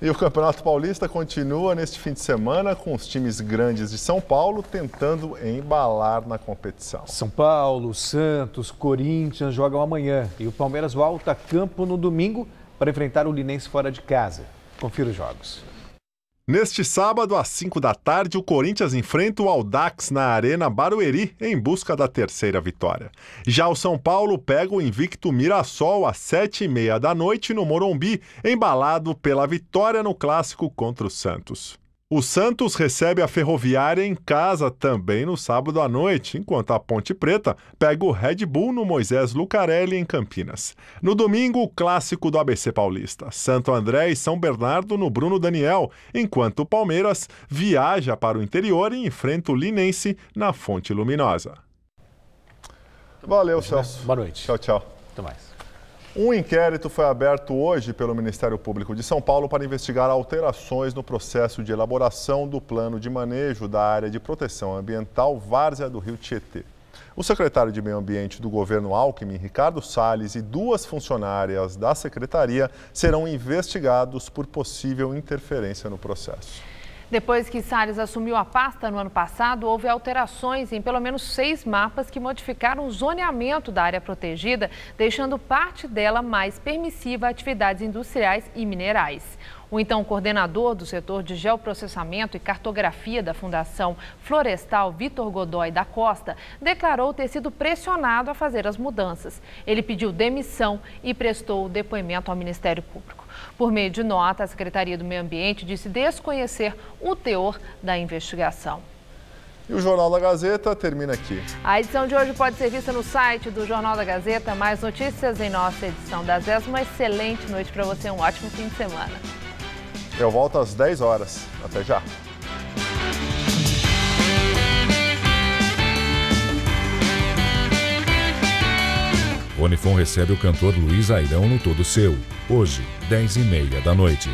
Speaker 1: E o Campeonato Paulista continua neste fim de semana com os times grandes de São Paulo tentando embalar na competição.
Speaker 27: São Paulo, Santos, Corinthians jogam amanhã e o Palmeiras volta a campo no domingo para enfrentar o Linense fora de casa. Confira os jogos.
Speaker 1: Neste sábado, às 5 da tarde, o Corinthians enfrenta o Audax na Arena Barueri em busca da 3ª vitória. Já o São Paulo pega o invicto Mirassol às 7h30 da noite no Morumbi, embalado pela vitória no clássico contra o Santos. O Santos recebe a Ferroviária em casa também no sábado à noite, enquanto a Ponte Preta pega o Red Bull no Moisés Lucarelli em Campinas. No domingo, o clássico do ABC Paulista, Santo André e São Bernardo no Bruno Daniel, enquanto o Palmeiras viaja para o interior e enfrenta o Linense na Fonte Luminosa. Valeu, Celso.
Speaker 27: Boa noite.
Speaker 1: Tchau, tchau.
Speaker 27: Até mais.
Speaker 1: Um inquérito foi aberto hoje pelo Ministério Público de São Paulo para investigar alterações no processo de elaboração do plano de manejo da área de proteção ambiental Várzea do Rio Tietê. O secretário de Meio Ambiente do governo Alckmin, Ricardo Salles, e 2 funcionárias da secretaria serão investigados por possível interferência no processo.
Speaker 2: Depois que Salles assumiu a pasta no ano passado, houve alterações em pelo menos 6 mapas que modificaram o zoneamento da área protegida, deixando parte dela mais permissiva a atividades industriais e minerais. O então coordenador do setor de geoprocessamento e cartografia da Fundação Florestal, Vitor Godoy da Costa, declarou ter sido pressionado a fazer as mudanças. Ele pediu demissão e prestou depoimento ao Ministério Público. Por meio de nota, a Secretaria do Meio Ambiente disse desconhecer o teor da investigação.
Speaker 1: E o Jornal da Gazeta termina aqui.
Speaker 2: A edição de hoje pode ser vista no site do Jornal da Gazeta. Mais notícias em nossa edição das 10. Uma excelente noite para você, um ótimo fim de semana.
Speaker 1: Eu volto às 10 horas. Até já.
Speaker 24: O Unifom recebe o cantor Luiz Airão no Todo Seu. Hoje, 10h30 da noite.